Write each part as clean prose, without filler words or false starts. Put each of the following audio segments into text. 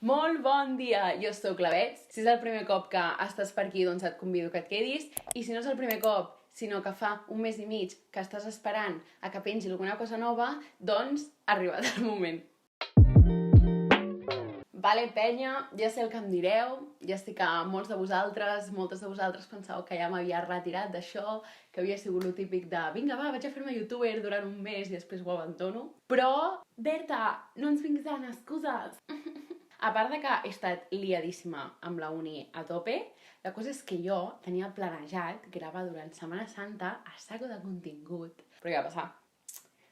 Molt bon dia, jo sóc la Bet. Si és el primer cop que estàs per aquí, doncs et convido que et quedis. I si no és el primer cop, sinó que fa un mes i mig que estàs esperant a que pengi alguna cosa nova, doncs ha arribat el moment. Vale, penya, ja sé el que em direu, ja sé que moltes de vosaltres pensàveu que ja m'havia retirat d'això, que havia sigut lo típic de vinga, va, vaig a fer-me youtuber durant un mes i després ho abandono. Però, Berta, no ens vinguis a donar excuses. A part de que he estat liadíssima amb la uni a tope, la cosa és que jo tenia planejat gravar durant Setmana Santa a saco de contingut. Però què va passar?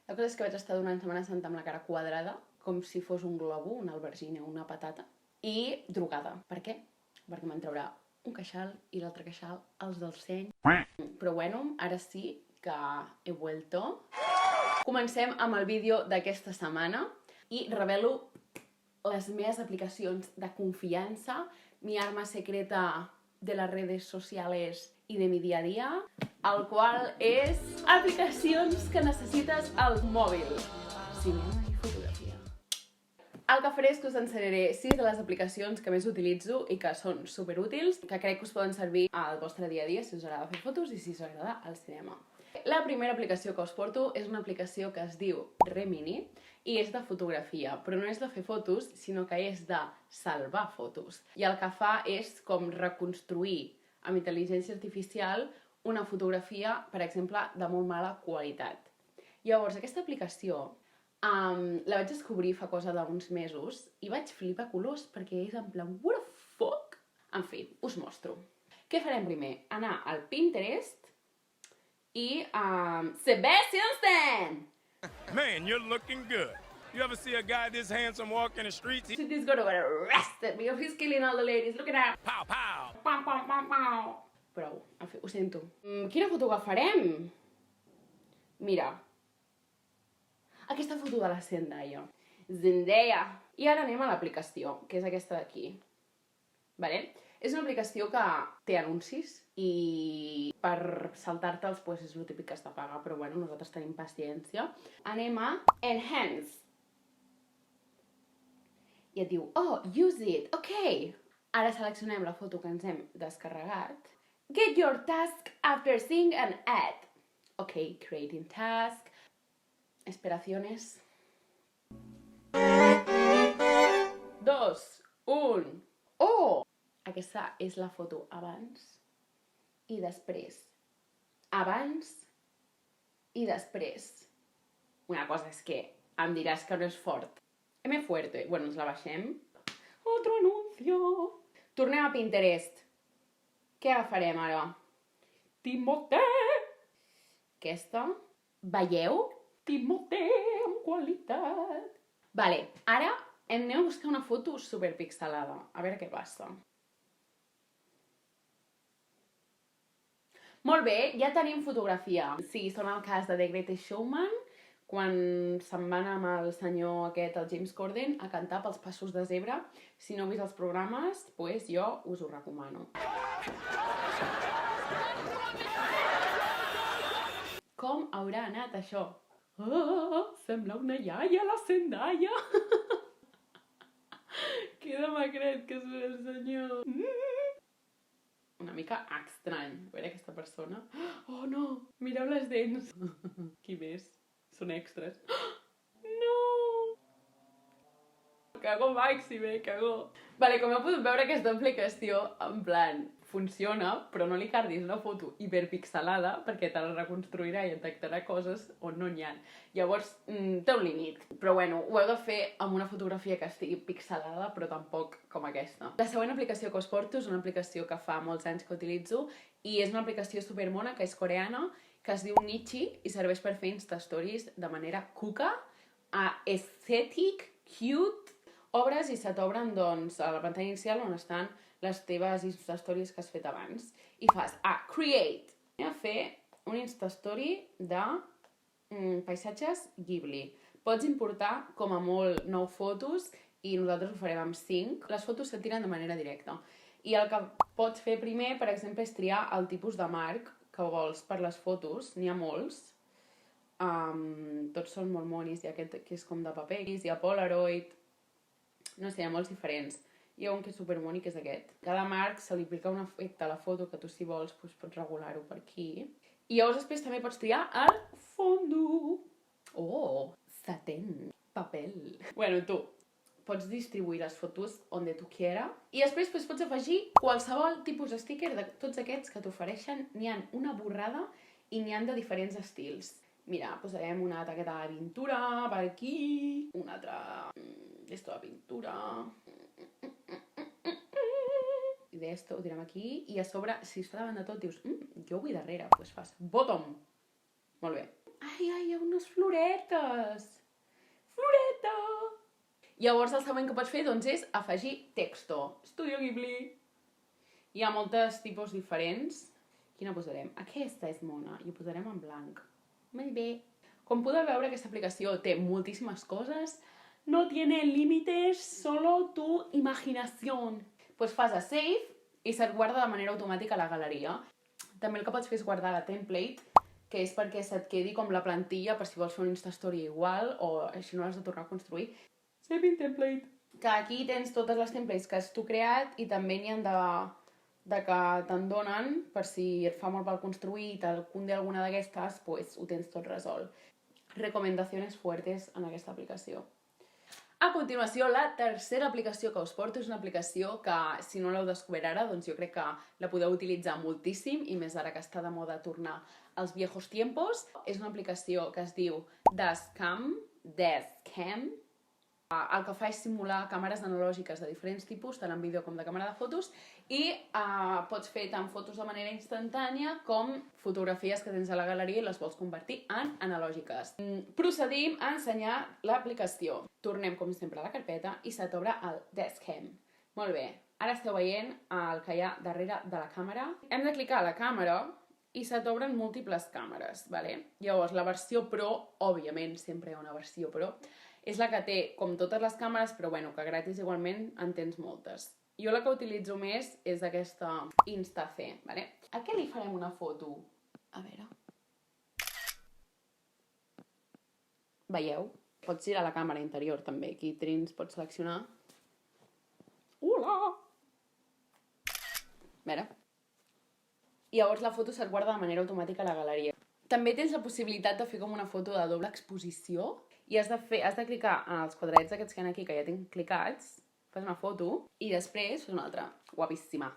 La cosa és que vaig estar durant Setmana Santa amb la cara quadrada, com si fos un globo, una albergina o una patata, i drogada. Per què? Perquè me'n traurà un queixal i l'altre queixal, els del seny. Però bueno, ara sí que he vuelto. Comencem amb el vídeo d'aquesta setmana i revelo les meves aplicacions de confiança, mi arma secreta de les redes socials i de mi dia a dia, el qual és aplicacions que necessites al mòbil. Cinema i fotografia. El que faré és que us ensenyaré 6 de les aplicacions que més utilitzo i que són superútils, que crec que us poden servir al vostre dia a dia si us agrada fer fotos i si us agrada el cinema. La primera aplicació que us porto és una aplicació que es diu Remini i és de fotografia, però no és de fer fotos, sinó que és de salvar fotos. I el que fa és com reconstruir amb intel·ligència artificial una fotografia, per exemple, de molt mala qualitat. Llavors, aquesta aplicació la vaig descobrir fa cosa d'uns mesos i vaig flipar colors perquè és en plan, what the fuck? En fi, us mostro. Què farem primer? Anar al Pinterest i Sebastian Stan! Man, you're looking good. You ever see a guy this handsome walk in the streets? He's gonna get arrested because he's killing all the ladies. Look at that. Pow, pow. Pam, pam, pam, pam. Prou, en fi, ho sento. Quina foto agafarem? Mira. Aquesta foto de la Zendaya. Zendaya. I ara anem a l'aplicació, que és aquesta d'aquí. Vale? És una aplicació que té anuncis i per saltar-te'ls pues, és el típic que has de pagar, però bueno, nosaltres tenim paciència. Anem a Enhance. I et diu, oh, use it, ok. Ara seleccionem la foto que ens hem descarregat. Get your task after seeing an ad. Ok, creating task. Esperaciones. 2, 1. Oh! Aquesta és la foto abans i després. Abans i després. Una cosa és que em diràs que no és fort. M fuerte. Bueno, ens la baixem. Otro anuncio. Tornem a Pinterest. Què agafarem ara? Timoté. Aquesta. Veieu? Timoté amb qualitat. Vale, ara anem a buscar una foto superpixelada. A veure què passa. Molt bé, ja tenim fotografia. Sí, són el cas de The Greatest Showman, quan se'n van amb el senyor aquest, el James Corden, a cantar pels passos de zebra. Si no heu vist els programes, doncs jo us ho recomano. Com haurà anat això? Oh, sembla una iaia, la Zendaya. Que demacret que és el senyor. Una mica estrany veure aquesta persona. Oh no, mireu les dents. Qui més? Són extras. No! Cago màxim, cago. Vale, com heu pogut veure, aquesta aplicació, en plan, funciona, però no li cardis una foto hiperpixelada perquè te la reconstruirà i et detectarà coses on no n'hi ha. Llavors, té un límit. Però bueno, ho heu de fer amb una fotografia que estigui pixelada, però tampoc com aquesta. La següent aplicació que us porto és una aplicació que fa molts anys que utilitzo i és una aplicació supermona que és coreana, que es diu Nichi i serveix per fer Insta-Stories de manera cuca, aesthetic, cute. Obres i se t'obren, doncs, a la pantalla inicial on estan les teves Insta-Stories que has fet abans. I fas Create. Anem a fer un Insta-Story de paisatges Ghibli. Pots importar com a molt 9 fotos i nosaltres ho farem amb 5. Les fotos se tiren de manera directa. I el que pots fer primer, per exemple, és triar el tipus de marc que vols per les fotos. N'hi ha molts. Tots són molt monis. Hi ha aquest que és com de paper, hi ha Polaroid. No sé, hi ha molts diferents. Hi ha un que és superbonic, que és aquest. Cada marc se li aplica un efecte a la foto que tu, si vols, pots regular-ho per aquí. I llavors després també pots triar el fondo. Oh, satén, papel. Bueno, tu pots distribuir les fotos on tu quieras. I després pots afegir qualsevol tipus de sticker de tots aquests que t'ofereixen. N'hi ha una borrada i n'hi ha de diferents estils. Mira, posarem una taqueta de pintura per aquí, una altra d'esto de pintura, i d'esto ho tirem aquí, i a sobre, si està davant de tot, dius, jo vull darrere, doncs fas bottom. Molt bé. Ai, hi ha unes floretes! Floreta! Llavors el següent que pots fer, doncs, és afegir texto. Studio Ghibli. Hi ha moltes tipus diferents. Quina posarem? Aquesta és mona, i ho posarem en blanc. Molt bé. Com podeu veure, aquesta aplicació té moltíssimes coses. No tiene límites, solo tu imaginación. Pues fas a save i se't guarda de manera automàtica a la galeria. També el que pots fer és guardar la template, que és perquè se't quedi com la plantilla per si vols fer un Instastory igual o així no l'has de tornar a construir. Save in template. Que aquí tens totes les templates que has tu creat i també n'hi ha de que te'n donen per si et fa molt per construir i te'l cunde alguna d'aquestes, pues ho tens tot resolt. Recomendacions fuertes en aquesta aplicació. A continuació, la tercera aplicació que us porto és una aplicació que, si no l'heu descobert ara, doncs jo crec que la podeu utilitzar moltíssim, i més ara que està de moda tornar als viejos tiempos. És una aplicació que es diu Dashcam. El que fa és simular càmeres analògiques de diferents tipus, tant en vídeo com de càmera de fotos, i pots fer tant fotos de manera instantània com fotografies que tens a la galeria i les vols convertir en analògiques. Procedim a ensenyar l'aplicació. Tornem, com sempre, a la carpeta i se t'obre el Dashcam. Molt bé, ara esteu veient el que hi ha darrere de la càmera. Hem de clicar a la càmera i se t'obren múltiples càmeres, vale? Llavors, la versió Pro, òbviament, sempre hi ha una versió Pro, és la que té com totes les càmeres, però bueno, que gratis igualment en tens moltes. Jo la que utilitzo més és aquesta Insta-C, vale? A què li farem una foto? A veure... Veieu? Pots girar la càmera interior també, aquí trins pots seleccionar. Hola! A veure. I llavors la foto se't guarda de manera automàtica a la galeria. També tens la possibilitat de fer com una foto de doble exposició i has de clicar en els quadrets aquests que hi ha aquí, que ja tinc clicats, fas una foto i després fas una altra. Guapíssima.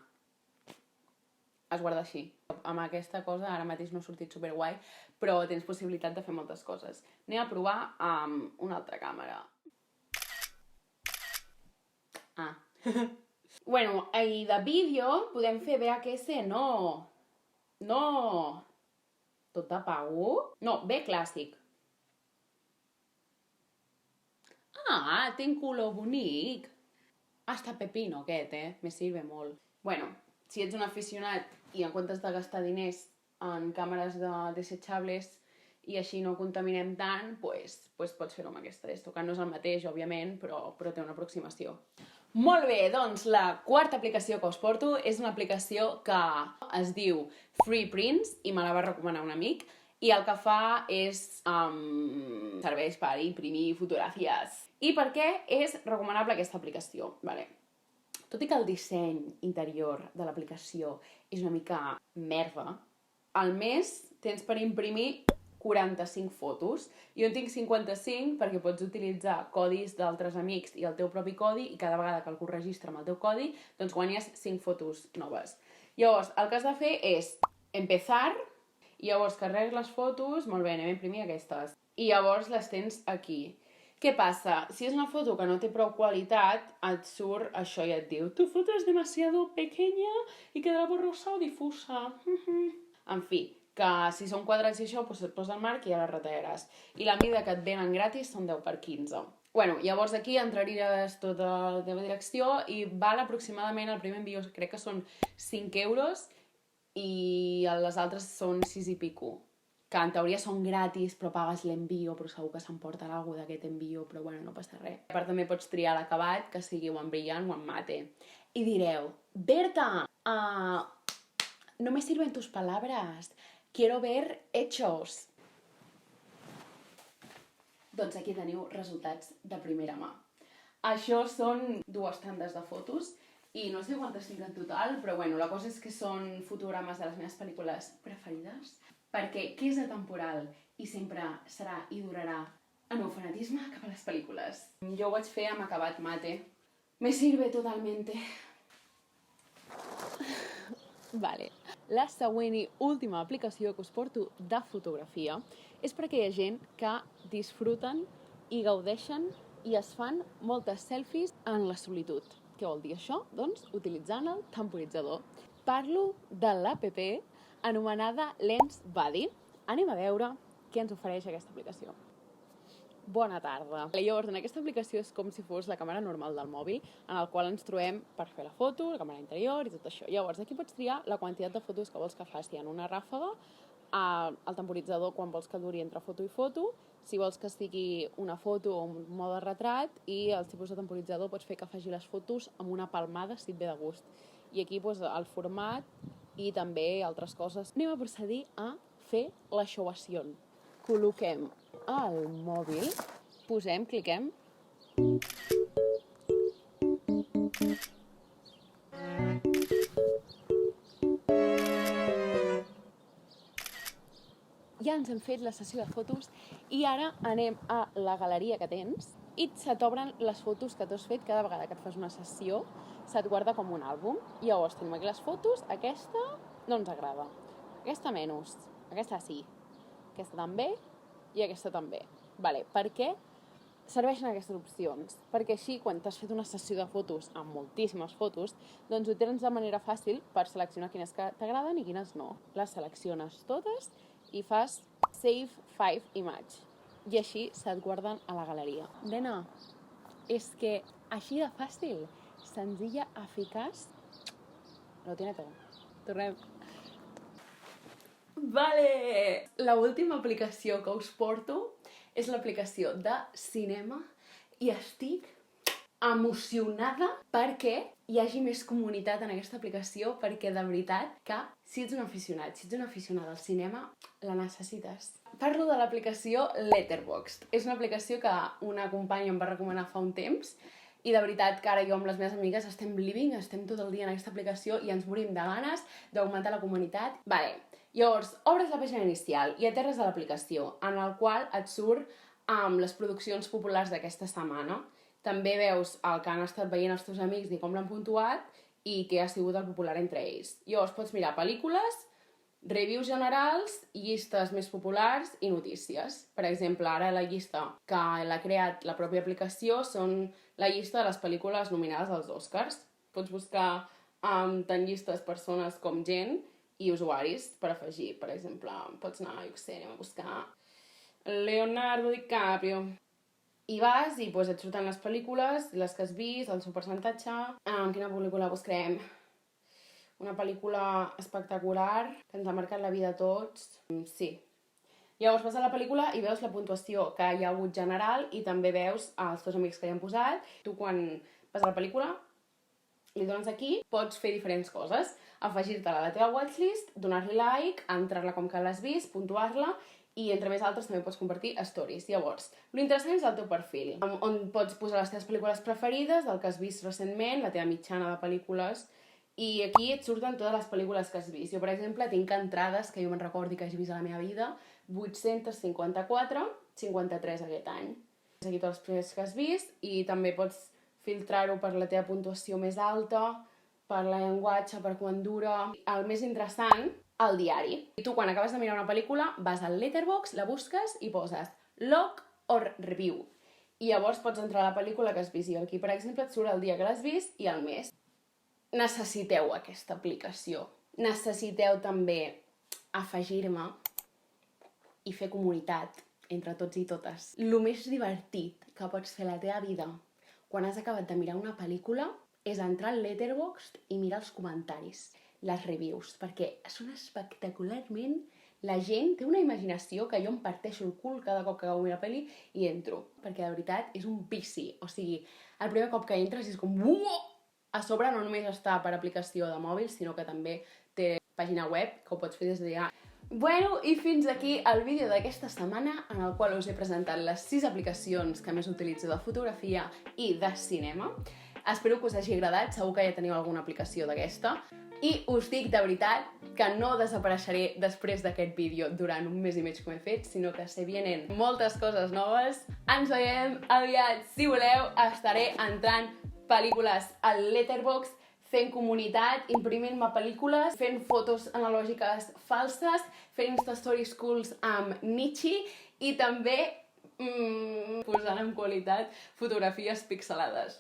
Es guarda així. Amb aquesta cosa ara mateix no ha sortit superguai, però tens possibilitat de fer moltes coses. Anem a provar amb una altra càmera. Bueno, i de vídeo podem fer VHS, no. No. Tot apago? No, B clàssic. Ah, té un color bonic. Està pepino aquest, Me sirve molt. Bueno, si ets un aficionat i en comptes de gastar diners en càmeres desechables i així no contaminem tant, pues pots fer-ho amb aquesta d'esto, que no és el mateix, òbviament, però té una aproximació. Molt bé, doncs la quarta aplicació que us porto és una aplicació que es diu FreePrints i me la va recomanar un amic i el que fa és serveix per imprimir fotografies. I per què és recomanable aquesta aplicació? Vale. Tot i que el disseny interior de l'aplicació és una mica merda, al mes tens per imprimir 45 fotos. Jo en tinc 55 perquè pots utilitzar codis d'altres amics i el teu propi codi i cada vegada que algú registra amb el teu codi, doncs guanyes 5 fotos noves. Llavors, el que has de fer és empezar, i llavors carregues les fotos, molt bé, anem a imprimir aquestes, i llavors les tens aquí. Què passa? Si és una foto que no té prou qualitat, et surt això i et diu tu foto és demasiado pequeña y quedará borrosa o difusa. En fi, que si són quadrats i això, doncs et posa el marc i ja les retallaràs. I la mida que et venen gratis són 10x15. Bueno, llavors aquí entraries tota la teva direcció i val aproximadament, el primer envió crec que són 5 euros i les altres són 6 i pico. Que en teoria són gratis, però pagues l'envio, però segur que s'emporten alguna d'aquest envio, però bueno, no passa res. A part també pots triar l'acabat, que sigui o en brillant o en mate. I direu, Berta, no me sirven tus palabras, quiero ver hechos. Doncs aquí teniu resultats de primera mà. Això són 2 tandes de fotos i no sé quantes tinc en total, però bueno, la cosa és que són fotogrames de les meves pel·lícules preferides, perquè què és atemporal i sempre serà i durarà el meu fanatisme cap a les pel·lícules. Jo ho vaig fer amb acabat mate. Me sirve totalmente. Vale. La següent i última aplicació que us porto de fotografia és per aquella gent que disfruten i gaudeixen i es fan moltes selfies en la solitud. Què vol dir això? Doncs utilitzant el temporitzador. Parlo de l'app anomenada Lens Buddy. Anem a veure què ens ofereix aquesta aplicació. Bona tarda. Llavors, en aquesta aplicació és com si fos la càmera normal del mòbil, en el qual ens trobem per fer la foto, la càmera interior i tot això. Llavors, aquí pots triar la quantitat de fotos que vols que faci en una ràfaga, el temporitzador quan vols que duri entre foto i foto, si vols que sigui una foto o un mode retrat, i el tipus de temporitzador pots fer que faci les fotos amb una palmada si et ve de gust. I aquí el format i també altres coses. Anem a procedir a fer la showació. Col·loquem el mòbil, cliquem. Ja ens hem fet la sessió de fotos i ara anem a la galeria que tens i se t'obren les fotos que t'has fet. Cada vegada que et fas una sessió se't guarda com un àlbum. Llavors tenim aquí les fotos, aquesta no ens agrada, aquesta menys, aquesta sí, aquesta també i aquesta també. Vale. Per què serveixen aquestes opcions? Perquè així, quan t'has fet una sessió de fotos amb moltíssimes fotos, doncs ho tens de manera fàcil per seleccionar quines que t'agraden i quines no. Les selecciones totes i fas Save 5 Image. I així se't guarden a la galeria. Nena, és que així de fàcil, senzilla, eficaç, lo tiene todo. Tornem. Vale! La última aplicació que us porto és l'aplicació de cinema i estic emocionada perquè hi hagi més comunitat en aquesta aplicació, perquè de veritat que si ets un aficionat, si ets una aficionada al cinema, la necessites. Parlo de l'aplicació Letterboxd. És una aplicació que una companya em va recomanar fa un temps i de veritat que ara jo amb les meves amigues estem living, estem tot el dia en aquesta aplicació i ens morim de ganes d'augmentar la comunitat. Vale. Llavors, obres la pàgina inicial i aterres a l'aplicació, en el qual et surt amb les produccions populars d'aquesta setmana. També veus el que han estat veient els teus amics i com l'han puntuat i què ha sigut el popular entre ells. Llavors, pots mirar pel·lícules, reviews generals, llistes més populars i notícies. Per exemple, ara la llista que l'ha creat la pròpia aplicació són la llista de les pel·lícules nominades als Oscars. Pots buscar tant llistes persones com gent i usuaris per afegir. Per exemple, pots anar, anem a buscar Leonardo DiCaprio. I vas i et surten les pel·lícules, les que has vist, el seu percentatge. Quina pel·lícula buscarem? Una pel·lícula espectacular que ens ha marcat la vida a tots. Sí. Llavors vas a la pel·lícula i veus la puntuació que hi ha hagut general i també veus els teus amics que hi han posat. Tu quan vas a la pel·lícula li dones aquí, pots fer diferents coses. Afegir-te-la a la teva watchlist, donar-li like, entrar-la com que l'has vist, puntuar-la i entre més altres també pots compartir stories. Llavors, l'interessant és el teu perfil, on pots posar les teves pel·lícules preferides, el que has vist recentment, la teva mitjana de pel·lícules, i aquí et surten totes les pel·lícules que has vist. Jo, per exemple, tinc entrades que jo me'n recordi que hagi vist a la meva vida, 854, 53 aquest any. Aquí tots els primers que has vist i també pots filtrar-ho per la teva puntuació més alta, per la llenguatge, per quan dura. El més interessant, el diari. I tu, quan acabes de mirar una pel·lícula, vas al Letterboxd, la busques i poses log or review. I llavors pots entrar a la pel·lícula que has vist. I aquí, per exemple, et surt el dia que l'has vist i el mes. Necessiteu aquesta aplicació. Necessiteu també afegir-me i fer comunitat entre tots i totes. El més divertit que pots fer a la teva vida quan has acabat de mirar una pel·lícula és entrar al Letterboxd i mirar els comentaris, les reviews, perquè són espectacularment... La gent té una imaginació que jo em parteixo el cul cada cop que acabo de mirar pel·li i entro, perquè de veritat és un vici. O sigui, el primer cop que entres és com... A sobre no només està per aplicació de mòbil, sinó que també té pàgina web, que ho pots fer des d'allà. Bueno, i fins aquí el vídeo d'aquesta setmana en el qual us he presentat les 6 aplicacions que més utilitzo de fotografia i de cinema. Espero que us hagi agradat, segur que ja teniu alguna aplicació d'aquesta. I us dic de veritat que no desapareixeré després d'aquest vídeo durant un mes i mig com he fet, sinó que se vienen moltes coses noves. Ens veiem aviat, si voleu, estaré entrant pel·lícules al Letterboxd, fent comunitat, imprimint-me pel·lícules, fent fotos analògiques falses, fent Instastories cools amb Nichi i també posant en qualitat fotografies pixelades.